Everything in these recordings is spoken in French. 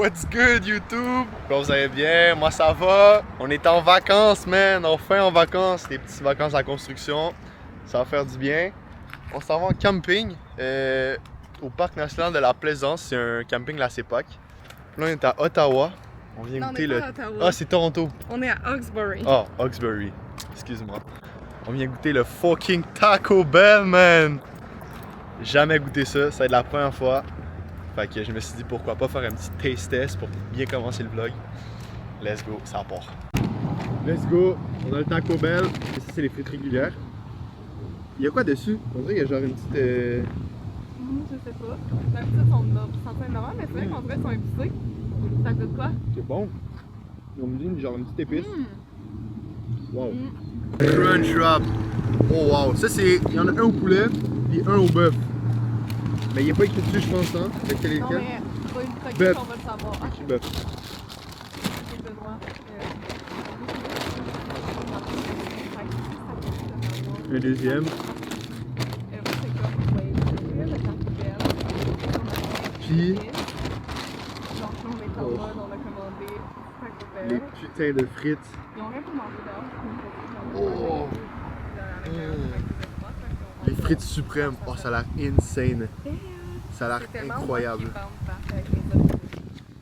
What's good YouTube? Vous allez bien? Moi ça va. On est en vacances, man. Enfin en vacances. Des petites vacances à construction. Ça va faire du bien. On s'en va en camping au parc national de la Plaisance. C'est un camping de la CEPAC. Là on est à Ottawa. On vient goûter le... Ah, c'est Toronto. On est à Hawkesbury. Ah, Hawkesbury. Excuse-moi. On vient goûter le fucking Taco Bell, man. Jamais goûté ça. Ça va être la première fois. Fait que je me suis dit pourquoi pas faire un petit taste test pour bien commencer le vlog. Let's go, ça part. Let's go, on a le Taco Bell. Et ça c'est les frites régulières. Il y a quoi dessus? On dirait qu'il y a genre une petite... Je sais pas. La petite sont normales, mais c'est vrai qu'on dirait qu'ils sont épicés. Ça goûte quoi? C'est bon. Ils ont mis genre une petite épice. Wow. Crunch wrap. Oh wow. Ça c'est... Il y en a un au poulet et un au bœuf. Mais il n'est pas écrit dessus, je pense, hein? Avec les Non, lequel? mais pas une Bœuf. on va le savoir. Écrit bœuf. Un deuxième. Puis... Oh. Les putains de frites. Ils ont rien pour manger dehors. Oh. Les frites suprêmes. Oh, ça a l'air insane. Ça a l'air incroyable.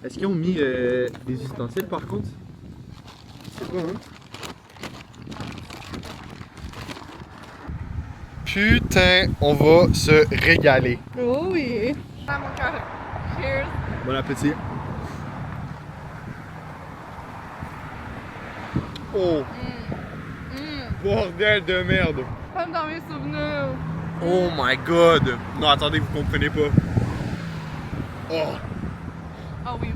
Est-ce qu'ils ont mis des ustensiles par contre? C'est quoi, hein? Putain, on va se régaler. Oh oui! Ah mon cœur! Cheers! Bon appétit. Oh! Bordel de merde! Comme dans mes souvenirs! Oh my god! Non, attendez, vous comprenez pas. Oh! Ah oui!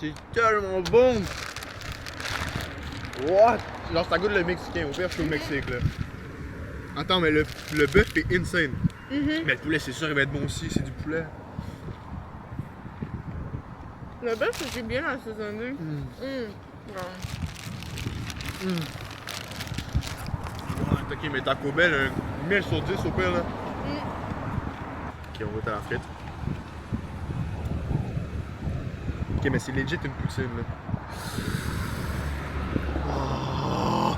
C'est tellement bon! What? Genre ça goûte le mexicain, au pire je suis au Mexique là. Attends, mais le bœuf est insane. Mais le poulet c'est sûr il va être bon aussi, c'est du poulet. Le bœuf c'était bien assaisonné. Ok, mais Taco Bell, un 1000 sur 10 au pire là. Ok, on va à la frite. Ok, mais c'est legit une poutine là. Oh.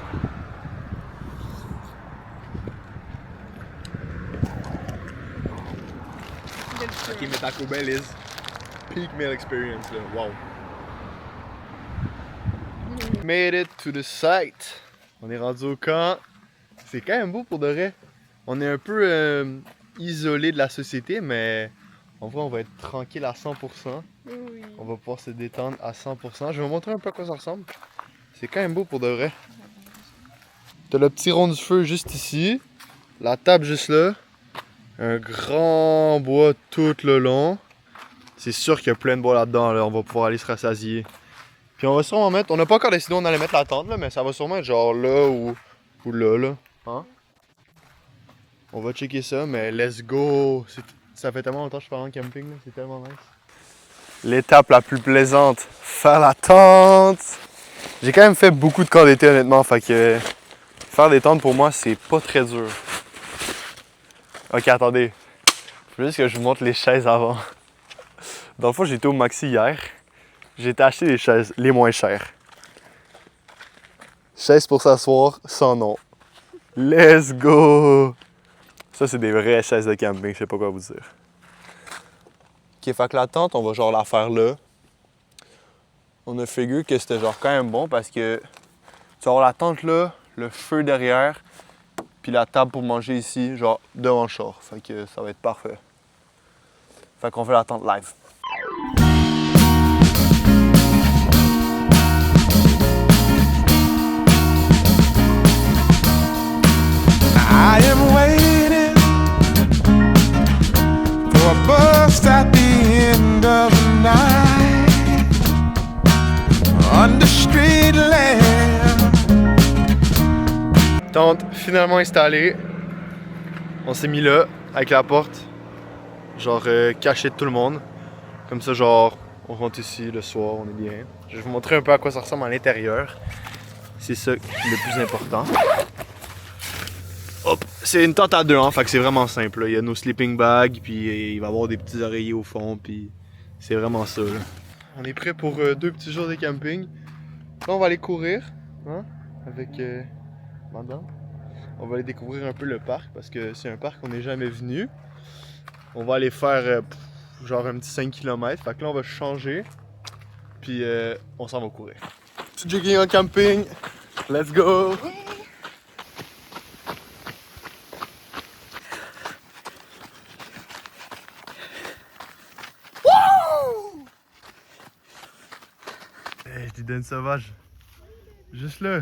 Ok, mais Taco Bell is peak meal experience là. Wow. Made it to the site. On est rendu au camp. C'est quand même beau pour de vrai. On est un peu isolé de la société, mais en vrai, on va être tranquille à 100%. Oui. On va pouvoir se détendre à 100%. Je vais vous montrer un peu à quoi ça ressemble. C'est quand même beau pour de vrai. T'as le petit rond du feu juste ici. La table juste là. Un grand bois tout le long. C'est sûr qu'il y a plein de bois là-dedans. Là. On va pouvoir aller se rassasier. Puis on va sûrement mettre... On n'a pas encore décidé où on allait mettre la tente, là, mais ça va sûrement être genre là ou là. Hein? On va checker ça, mais let's go! Ça fait tellement longtemps que je suis pas en camping, là. C'est tellement nice. L'étape la plus plaisante, faire la tente! J'ai quand même fait beaucoup de camps d'été honnêtement, fait que faire des tentes pour moi c'est pas très dur. Ok, attendez. Faut juste que je vous montre les chaises avant. Dans le fond, j'étais au Maxi hier. J'ai acheté des chaises les moins chères. Chaises pour s'asseoir sans nom. Let's go! Ça, c'est des vraies chaises de camping, je sais pas quoi vous dire. Ok, fait que la tente, on va genre la faire là. On a figuré que c'était genre quand même bon parce que tu vas avoir la tente là, le feu derrière, puis la table pour manger ici, genre devant le char. Fait que ça va être parfait. Fait qu'on fait la tente live. I am waiting for a bus at the end of the night on the street lamp. Tente finalement installée. On s'est mis là, avec la porte, genre caché de tout le monde. Comme ça, genre, on rentre ici le soir, on est bien. Je vais vous montrer un peu à quoi ça ressemble à l'intérieur. C'est ça le plus important. Hop, c'est une tente à deux, hein, fait que c'est vraiment simple. Là. Il y a nos sleeping bags, puis il va y avoir des petits oreillers au fond, puis c'est vraiment ça. Là. On est prêt pour 2 petits jours de camping. Là, on va aller courir, hein, avec madame. On va aller découvrir un peu le parc, parce que c'est un parc qu'on n'est jamais venu. On va aller faire genre un petit 5 km, fait que là, on va changer, puis on s'en va courir. Petit jogging en camping, let's go! Hey, je donne sauvage. Juste là.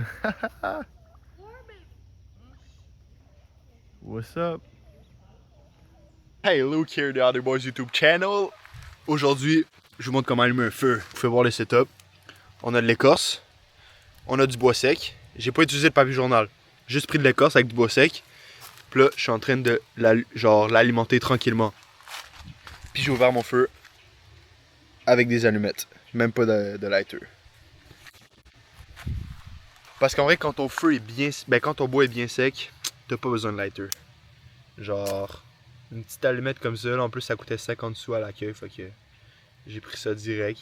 What's up? Hey, Luke here, the Other Boys YouTube channel. Aujourd'hui, je vous montre comment allumer un feu. Vous pouvez voir le setup. On a de l'écorce. On a du bois sec. J'ai pas utilisé de papier journal. Juste pris de l'écorce avec du bois sec. Puis là, je suis en train de l'alimenter tranquillement. Puis j'ai ouvert mon feu avec des allumettes. Même pas de lighter. Parce qu'en vrai, quand ton feu est bien... Ben, quand ton bois est bien sec, t'as pas besoin de lighter. Genre, une petite allumette comme ça, là, en plus ça coûtait 50 sous à l'accueil, fait que j'ai pris ça direct.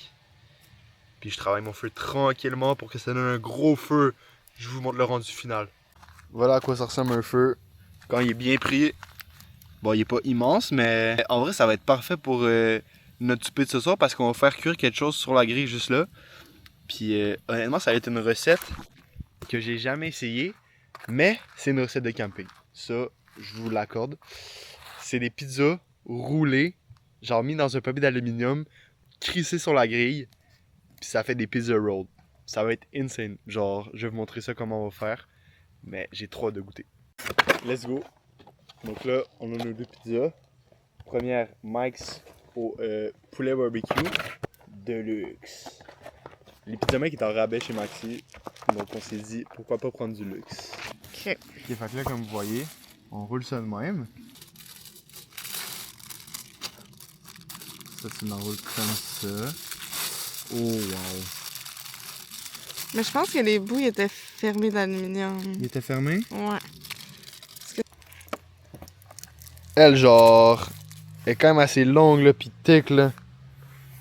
Puis je travaille mon feu tranquillement pour que ça donne un gros feu. Je vous montre le rendu final. Voilà à quoi ça ressemble un feu quand il est bien pris. Bon, il est pas immense, mais en vrai, ça va être parfait pour notre souper de ce soir parce qu'on va faire cuire quelque chose sur la grille juste là. Puis honnêtement, ça va être une recette que j'ai jamais essayé, mais c'est une recette de camping. Ça, je vous l'accorde. C'est des pizzas roulées, genre mis dans un papier d'aluminium, crissées sur la grille, puis ça fait des pizza rolls. Ça va être insane. Genre, je vais vous montrer ça comment on va faire, mais j'ai trop hâte de goûter. Let's go. Donc là, on a nos 2 pizzas. Première, Mike's au poulet barbecue de luxe. Les pizzas Mike est en rabais chez Maxi, donc on s'est dit pourquoi pas prendre du luxe. Ok. Ok, fait que là, comme vous voyez, on roule ça de même. Ça, tu l'enroules comme ça. Oh, wow. Mais je pense que les bouts étaient fermés d'aluminium. Il était fermé? Ouais. Elle, genre, est quand même assez longue, là, pis thick, là.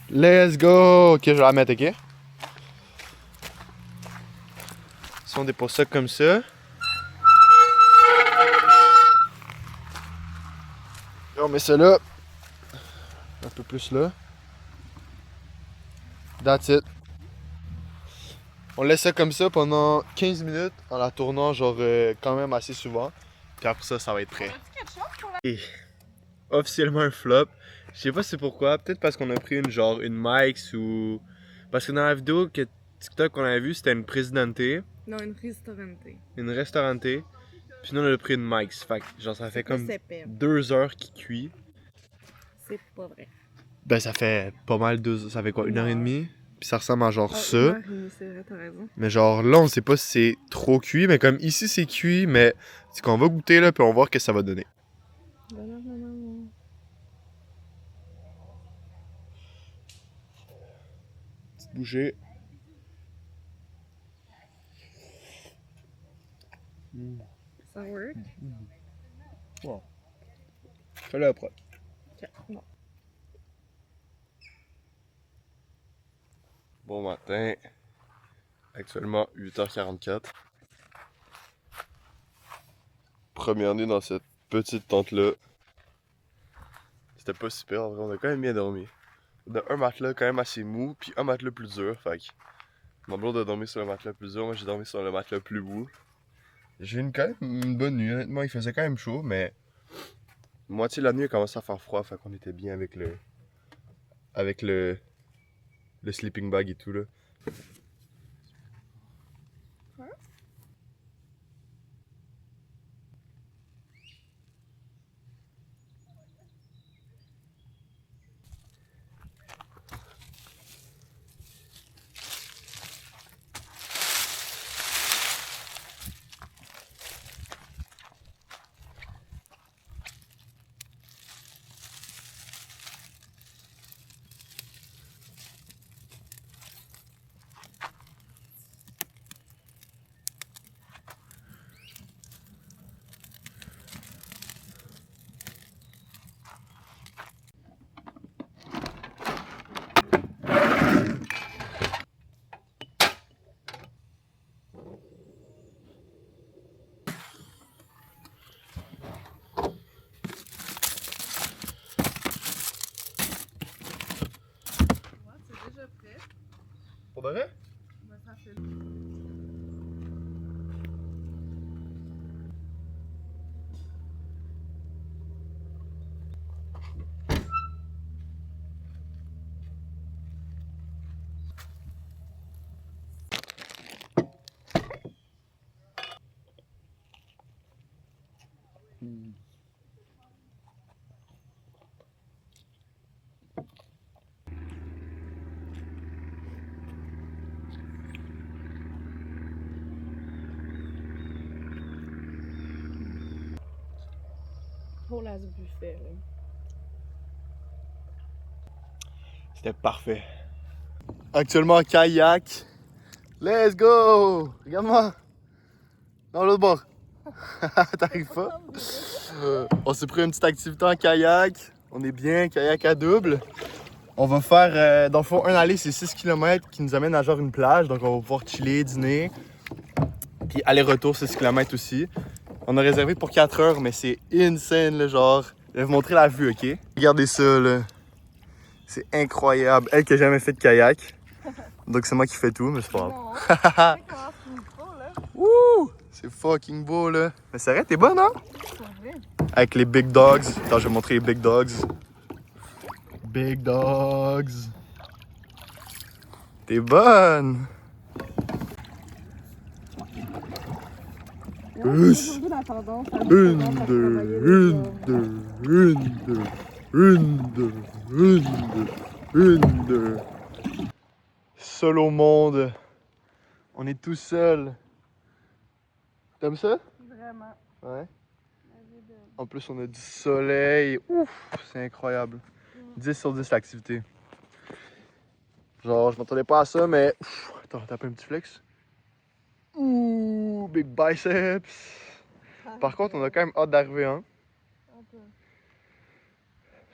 Let's go! Ok, je vais la mettre, ok? Si on dépose ça comme ça. Et on met ça là. Un peu plus là. That's it. On laisse ça comme ça pendant 15 minutes en la tournant genre quand même assez souvent. Puis après ça, ça va être prêt. Et officiellement un flop. Je sais pas c'est pourquoi. Peut-être parce qu'on a pris une Mike's ou... Parce que dans la vidéo que TikTok qu'on avait vue, c'était une Presidente. Non, une restaurante. Une restaurante. Puis nous on a pris une Mike's. Fait que genre ça fait comme C'est 2 heures qu'il cuit. C'est pas vrai. Ben ça fait pas mal 2 heures. Ça fait quoi? 1h30? Puis ça ressemble à genre Ah, ça. 1h30, c'est vrai, t'as raison. Mais genre là on sait pas si c'est trop cuit. Mais comme ici c'est cuit. Mais c'est qu'on va goûter là puis on va voir ce que ça va donner. Petite bouchée. Ça work? Wow. Fais-le après. Ok, bon. Bon matin. Actuellement 8h44. Première nuit dans cette petite tente là. C'était pas super en vrai, on a quand même bien dormi. On a un matelas quand même assez mou, puis un matelas plus dur, fait que ma blonde a dormi sur le matelas plus dur, moi j'ai dormi sur le matelas plus mou. J'ai eu quand même une bonne nuit, honnêtement il faisait quand même chaud, mais moitié de la nuit il a commencé à faire froid, fait qu'on était bien avec le sleeping bag et tout là. vrai? Ben, ça fait... Pour la buffet, là. C'était parfait. Actuellement, kayak. Let's go! Regarde-moi! Dans l'autre bord. T'arrives pas? On s'est pris une petite activité en kayak. On est bien, kayak à double. On va faire, dans le fond, un aller, c'est 6 km qui nous amène à genre une plage. Donc on va pouvoir chiller, dîner. Puis aller-retour, 6 km aussi. On a réservé pour 4 heures, mais c'est insane, là, genre. Je vais vous montrer la vue, ok? Regardez ça, là. C'est incroyable. Elle qui a jamais fait de kayak. Donc c'est moi qui fais tout, mais c'est pas grave. Non, c'est comment tu me pas, là? Wouh! C'est fucking beau, là. Mais c'est vrai, t'es bonne, hein? C'est vrai. Avec les big dogs. Attends, je vais montrer les big dogs. Big dogs. T'es bonne! Plus. J'ai la tendance à Une, deux, une, deux. Seul au monde. On est tout seul. T'aimes ça? Vraiment. Ouais. En plus, on a du soleil. Ouf, c'est incroyable. 10 sur 10 l'activité. Genre, je m'attendais pas à ça, mais. Ouf, attends, tape un petit flex. Ouh, big biceps. Par contre, on a quand même hâte d'arriver, hein.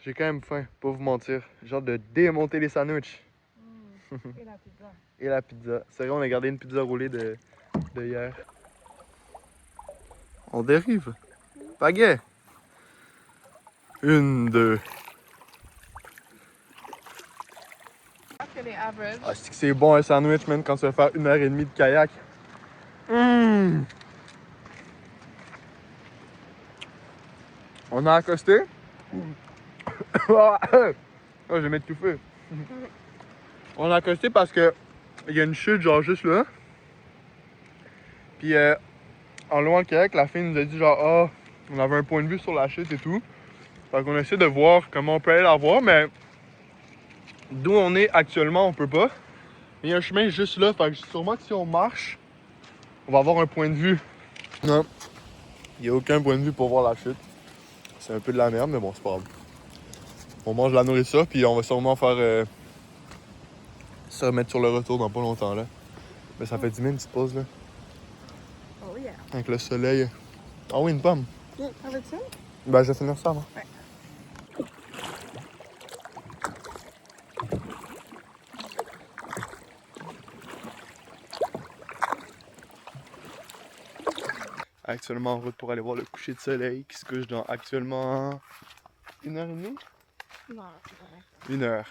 J'ai quand même faim, pas vous mentir. J'ai hâte de démonter les sandwichs. Et la pizza. Et la pizza. C'est vrai, on a gardé une pizza roulée de hier. On dérive. Pagaie. Une, deux. Je pense que les average. Ah, c'est que c'est bon un sandwich, man, quand tu vas faire 1h30 de kayak. On a accosté. Oh, je vais m'étouffer. On a accosté parce que il y a une chute genre juste là. Puis en loin le kayak, la fille nous a dit genre on avait un point de vue sur la chute et tout. Fait qu'on essaie de voir comment on peut aller la voir, mais d'où on est actuellement, on peut pas. Il y a un chemin juste là, fait que sûrement que si on marche, on va avoir un point de vue. Non, il n'y a aucun point de vue pour voir la chute. C'est un peu de la merde, mais bon, c'est pas grave. On mange la nourriture, puis on va sûrement faire se remettre sur le retour dans pas longtemps là. Mais ça fait 10 minutes une petite pause là, Oh yeah. avec le soleil. Ah oui, une pomme. Avec ça? Ben, je vais finir ça, moi. Ouais. Actuellement en route pour aller voir le coucher de soleil qui se couche dans actuellement 1h30? Non, c'est vrai. 1 heure.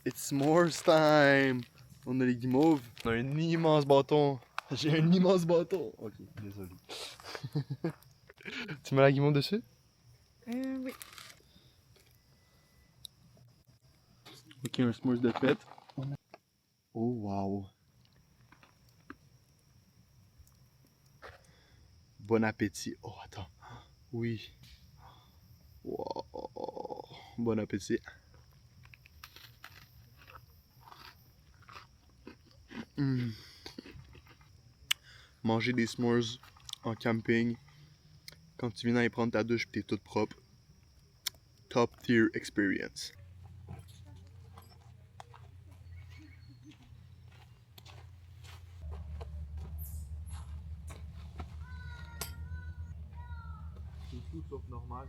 It's s'mores time! On a les guimauves. On a un immense bâton. J'ai un immense bâton. Ok, désolé. Tu mets la guimauve dessus? Oui. Ok, un s'mores de fête. Oh wow! Bon appétit. Oh, attends. Oui. Wow. Bon appétit. Manger des s'mores en camping quand tu viens d'aller prendre ta douche et t'es toute propre. Top tier experience. C'est tout sauf normal.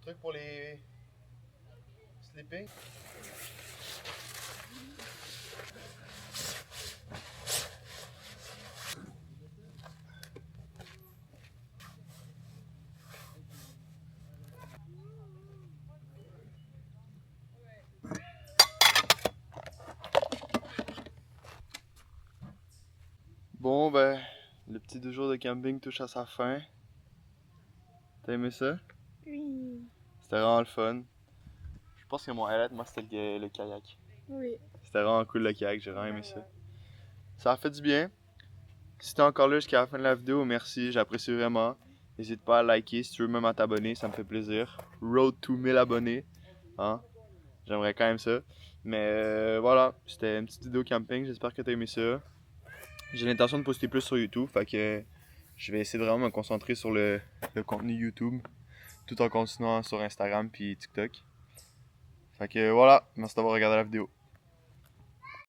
Truc pour les sleeping. Bon ben, le petit 2 jours de camping touche à sa fin. T'as aimé ça? Oui. C'était vraiment le fun. Je pense que mon highlight, moi, c'était le kayak. Oui. C'était vraiment cool le kayak, j'ai vraiment aimé ça. Ça a fait du bien. Si t'es encore là jusqu'à la fin de la vidéo, merci, j'apprécie vraiment. N'hésite pas à liker si tu veux, même à t'abonner, ça me fait plaisir. Road to 1000 abonnés. Hein? J'aimerais quand même ça. Mais voilà, c'était une petite vidéo camping, j'espère que t'as aimé ça. J'ai l'intention de poster plus sur YouTube, fait que je vais essayer de vraiment me concentrer sur le contenu YouTube, tout en continuant sur Instagram puis TikTok. Fait que voilà, merci d'avoir regardé la vidéo.